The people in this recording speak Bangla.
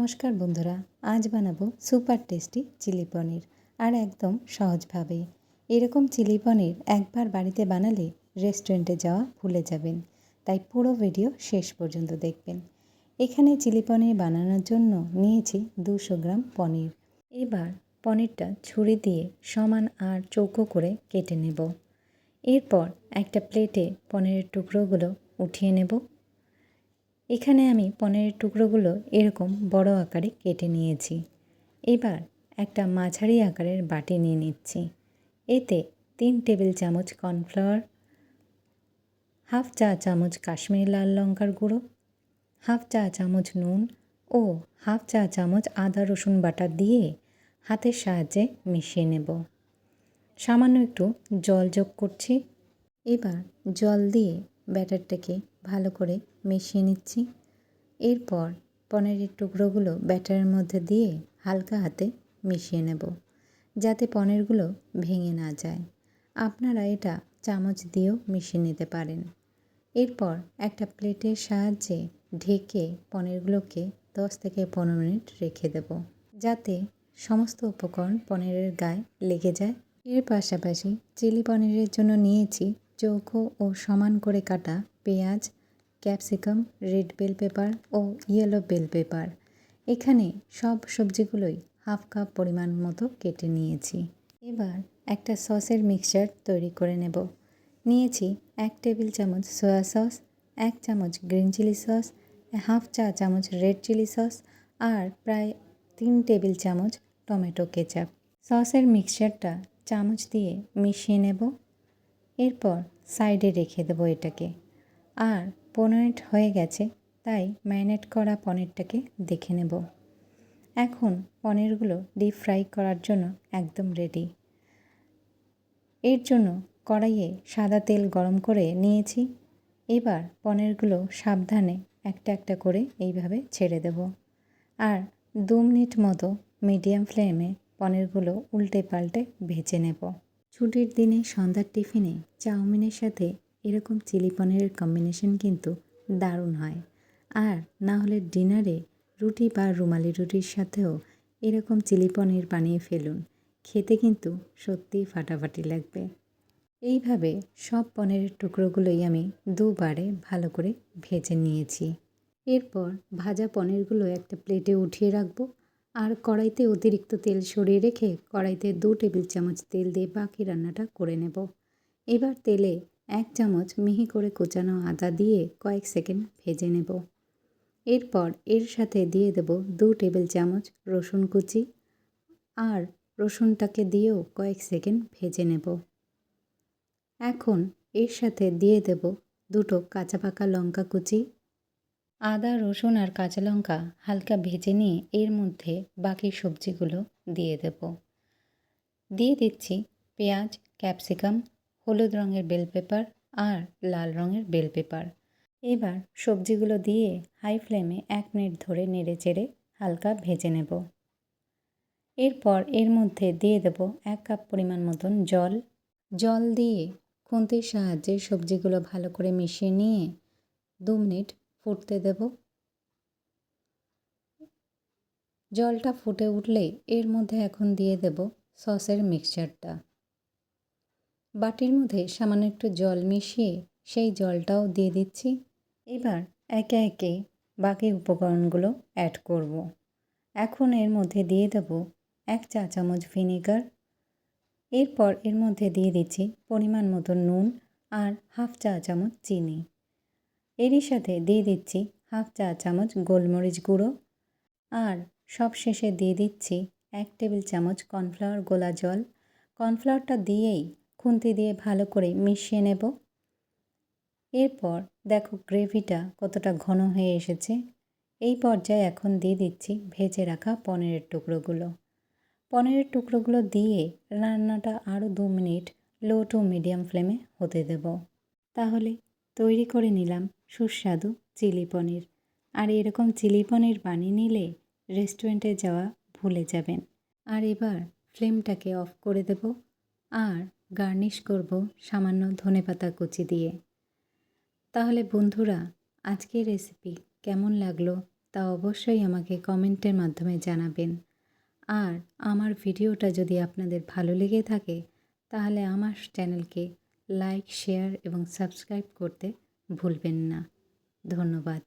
নমস্কার বন্ধুরা, আজ বানাবো সুপার টেস্টি চিলি পনির আর একদম সহজভাবে। এরকম চিলি পনির একবার বাড়িতে বানালে রেস্টুরেন্টে যাওয়া ভুলে যাবেন, তাই পুরো ভিডিও শেষ পর্যন্ত দেখবেন। এখানে চিলি পনির বানানোর জন্য নিয়েছি 200 গ্রাম পনির। এবার পনিরটা ছুরি দিয়ে সমান আর চৌকো করে কেটে নেব। এরপর একটা প্লেটে পনিরের টুকরোগুলো উঠিয়ে নেব। এখানে আমি পনিরের টুকরোগুলো এরকম বড় আকারে কেটে নিয়েছি। এবার একটা মাঝারি আকারের বাটি নিয়ে নিচ্ছি। এতে 3 টেবিল চামচ কর্নফ্লাওয়ার, হাফ চা চামচ কাশ্মীরি লাল লঙ্কার গুঁড়ো, হাফ চা চামচ নুন ও হাফ চা চামচ আদা রসুন বাটা দিয়ে হাতের সাহায্যে মিশিয়ে নেব। সামান্য একটু জল যোগ করছি। এবার জল দিয়ে ব্যাটারটাকে ভালো করে মিশিয়ে নিচ্ছি। এরপর পনিরের টুকরোগুলো ব্যাটারের মধ্যে দিয়ে হালকা হাতে মিশিয়ে নেব, যাতে পনিরগুলো ভেঙে না যায়। আপনারা এটা চামচ দিয়েও মিশিয়ে নিতে পারেন। এরপর একটা প্লেটের সাহায্যে ঢেকে পনিরগুলোকে 10 থেকে 15 মিনিট রেখে দেব, যাতে সমস্ত উপকরণ পনিরের গায়ে লেগে যায়। এর পাশাপাশি চিলি পনিরের জন্য নিয়েছি চৌকো ও সমান করে কাটা পেঁয়াজ, ক্যাপসিকাম, রেড বেল পেপার ও ইয়েলো বেল পেপার। এখানে সব সবজিগুলোই হাফ কাপ পরিমাণ মতো কেটে নিয়েছি। এবার একটা সসের মিক্সচার তৈরি করে নেব। নিয়েছি 1 টেবিল চামচ সয়া সস, 1 চামচ গ্রিন চিলি সস, হাফ চা চামচ রেড চিলি সস আর প্রায় 3 টেবিল চামচ টমেটো কেচাপ। সসের মিক্সচারটা চামচ দিয়ে মিশিয়ে নেব। এরপর সাইডে রেখে দেবো এটাকে। আর 15 মিনিট হয়ে গেছে, তাই ম্যারিনেট করা পনিরটাকে দেখে নেব। এখন পনিরগুলো ডিপ ফ্রাই করার জন্য একদম রেডি। এর জন্য কড়াইয়ে সাদা তেল গরম করে নিয়েছি। এবার পনিরগুলো সাবধানে একটা একটা করে এইভাবে ছেড়ে দেব। আর 2 মিনিট মতো মিডিয়াম ফ্লেমে পনিরগুলো উল্টে পাল্টে ভেজে নেব। ছুটির দিনে সন্ধ্যার টিফিনে চাউমিনের সাথে এরকম চিলি পনিরের কম্বিনেশন কিন্তু দারুণ হয়। আর না হলে ডিনারে রুটি বা রুমালি রুটির সাথেও এরকম চিলি পনির বানিয়ে ফেলুন, খেতে কিন্তু সত্যিই ফাটাফাটি লাগবে। এইভাবে সব পনিরের টুকরোগুলোই আমি দুবারে ভালো করে ভেজে নিয়েছি। এরপর ভাজা পনিরগুলো একটা প্লেটে উঠিয়ে রাখবো। আর কড়াইতে অতিরিক্ত তেল সরিয়ে রেখে কড়াইতে 2 টেবিল চামচ তেল দিয়ে বাকি রান্নাটা করে নেব। এবার তেলে 1 চামচ মিহি করে কোচানো আদা দিয়ে কয়েক সেকেন্ড ভেজে নেব। এরপর এর সাথে দিয়ে দেব 2 টেবিল চামচ রসুন কুচি আর রসুনটাকে দিয়েও কয়েক সেকেন্ড ভেজে নেব। এখন এর সাথে দিয়ে দেব 2টো কাঁচা পাকা লঙ্কা কুচি। আদা রসুন আর কাঁচা লঙ্কা হালকা ভেজে নিয়ে এর মধ্যে বাকি সবজিগুলো দিয়ে দেব। দিয়ে দিচ্ছি পেঁয়াজ, ক্যাপসিকাম, হলুদ রঙের বেল পেপার আর লাল রঙের বেল পেপার। এবার সবজিগুলো দিয়ে হাই ফ্লেমে 1 মিনিট ধরে নেড়ে চেড়ে হালকা ভেজে নেব। এরপর এর মধ্যে দিয়ে দেব 1 কাপ পরিমাণ মতন জল। জল দিয়ে খুন্তির সাহায্যে সবজিগুলো ভালো করে মিশিয়ে নিয়ে 2 মিনিট ফুটতে দেব। জলটা ফুটে উঠলে এর মধ্যে এখন দিয়ে দেব সসের মিক্সচারটা। বাটির মধ্যে সামান্য একটু জল মিশিয়ে সেই জলটাও দিয়ে দিচ্ছি। এবার একে একে বাকি উপকরণগুলো অ্যাড করব। এখন এর মধ্যে দিয়ে দেব 1 চা চামচ ভিনেগার। এরপর এর মধ্যে দিয়ে দিচ্ছি পরিমাণ মতো নুন আর হাফ চা চামচ চিনি। এরই সাথে দিয়ে দিচ্ছি হাফ চা চামচ গোলমরিচ গুঁড়ো আর সবশেষে দিয়ে দিচ্ছি 1 টেবিল চামচ কর্নফ্লাওয়ার গোলা জল। কর্নফ্লাওয়ারটা দিয়েই খুন্তি দিয়ে ভালো করে মিশিয়ে নেব। এরপর দেখো গ্রেভিটা কতটা ঘন হয়ে এসেছে। এই পর্যায়ে এখন দিয়ে দিচ্ছি ভেজে রাখা পনিরের টুকরোগুলো। পনিরের টুকরোগুলো দিয়ে রান্নাটা আরও 2 মিনিট লো টু মিডিয়াম ফ্লেমে হতে দেব। তাহলে তৈরি করে নিলাম সুস্বাদু চিলি পনির। আর এরকম চিলি পনির বানিয়ে নিলে রেস্টুরেন্টে যাওয়া ভুলে যাবেন। আর এবার ফ্লেমটাকে অফ করে দেব আর গার্নিশ করব সামান্য ধনেপাতা কুচি দিয়ে। তাহলে বন্ধুরা, আজকের রেসিপি কেমন লাগলো তা অবশ্যই আমাকে কমেন্টের মাধ্যমে জানাবেন। আর আমার ভিডিওটা যদি আপনাদের ভালো লেগে থাকে তাহলে আমার চ্যানেলকে লাইক, শেয়ার এবং সাবস্ক্রাইব করতে ভুলবেন না। ধন্যবাদ।